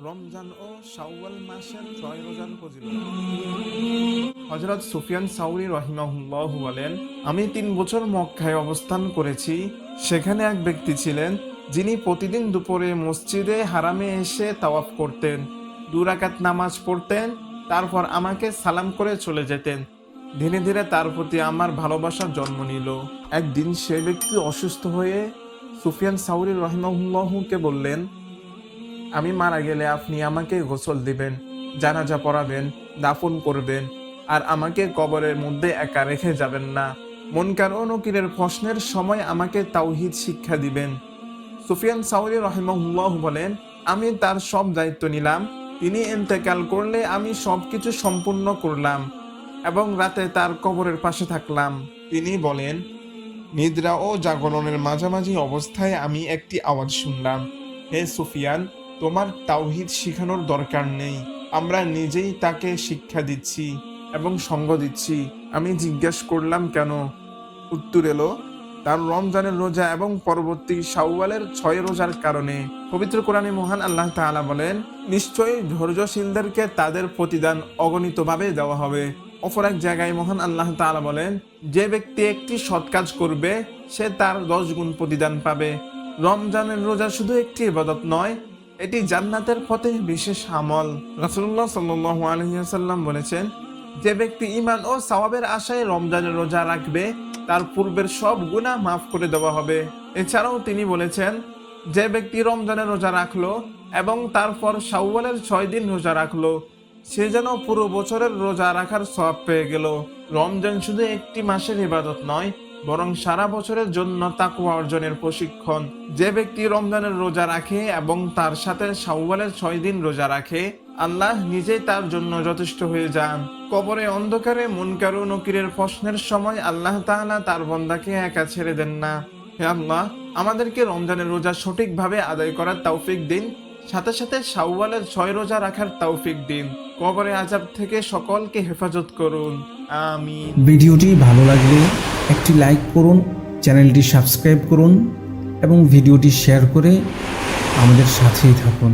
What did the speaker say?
রমজান ও শাওয়াল মাসের 6 রোজার ফজিলত। হযরত সুফিয়ান সাউরি রাহিমাহুল্লাহ বলেন, আমি 3 বছর মক্কায় অবস্থান করেছি। সেখানে এক ব্যক্তি ছিলেন যিনি প্রতিদিন দুপুরে মসজিদে হারামে এসে তাওয়াফ করতেন, 2 রাকাত নামাজ পড়তেন, তারপর আমাকে সালাম করে চলে যেতেন। ধীরে ধীরে তার প্রতি আমার ভালোবাসার জন্ম নিল। একদিন সে ব্যক্তি অসুস্থ হয়ে সুফিয়ান সাউরি রাহিমাহুল্লাহকে বললেন, আমি মারা গেলে আপনি আমাকে গোসল দিবেন, জানাজা পড়াবেন, দাফন করবেন, আর আমাকে কবরের মধ্যে একা রেখে যাবেন না। মুনকার ও নকিরের প্রশ্নের সময় আমাকে তাওহীদ শিক্ষা দিবেন। সুফিয়ান সাউরি রাহিমাহুল্লাহ বলেন, আমি তার সব দায়িত্ব নিলাম। তিনি ইন্তেকাল করলে আমি সবকিছু সম্পূর্ণ করলাম এবং রাতে তার কবরের পাশে থাকলাম। তিনি বলেন, নিদ্রা ও জাগরণের মাঝামাঝি অবস্থায় আমি একটি আওয়াজ শুনলাম, হে সুফিয়ান, তোমার তাওহীদ শিখানোর দরকার নেই, আমরা নিজেই তাকে শিক্ষা দিচ্ছি এবং সঙ্গ দিচ্ছি। আমি জিজ্ঞেস করলাম কেন? উত্তর এলো, তার রমজানের রোজা এবং পরবর্তী শাওয়ালের 6 রোজার কারণে। পবিত্র কোরআনে মহান আল্লাহ তাআলা বলেন, নিশ্চয়ই ধৈর্যশীলদেরকে তাদের প্রতিদান অগণিতভাবে দেওয়া হবে। অপর এক জায়গায় মহান আল্লাহ তাআলা বলেন, যে ব্যক্তি একটি সৎ কাজ করবে সে তার 10 গুণ প্রতিদান পাবে। রমজানের রোজা শুধু একটি ইবাদত নয়, এটি জান্নাতের পথে বিশেষ আমল। রাসূলুল্লাহ সাল্লাল্লাহু আলাইহি ওয়াসাল্লাম বলেছেন, যে ব্যক্তি ঈমান ও সওয়াবের আশায় রমজানের রোজা রাখবে তার পূর্বের সব গুনাহ মাফ করে দেওয়া হবে। এছাড়াও তিনি বলেছেন, যে ব্যক্তি রমজানের রোজা রাখলো এবং তারপর শাওয়ালের 6 দিন রোজা রাখলো, সে যেন পুরো বছরের রোজা রাখার সওয়াব পেয়ে গেল। রমজান শুধু একটি মাসের ইবাদত নয়, বরং সারা বছরের জন্য তাকওয়া অর্জনের প্রশিক্ষণ। যে ব্যক্তি রমজানের রোজা রাখে এবং তার সাথে শাওয়ালের 6 দিন রোজা রাখে, আল্লাহ নিজেই তার জন্য যথেষ্ট হয়ে যান। কবরে অন্ধকারে মুনকার ও নকিরের প্রশ্নের সময় আল্লাহ তাআলা তার বান্দাকে একা ছেড়ে দেন না। হে আল্লাহ, আমাদেরকে রমজানের রোজা সঠিকভাবে আদায় করার তৌফিক দিন, সাথে সাথে শাওয়ালের 6 রোজা রাখার তৌফিক দিন। কবরে আযাব থেকে সকলকে হেফাজত করুন, আমিন। ভিডিওটি ভালো লাগলে একটি লাইক করুন, চ্যানেলটি সাবস্ক্রাইব করুন এবং ভিডিওটি শেয়ার করে আমাদের সাথেই থাকুন।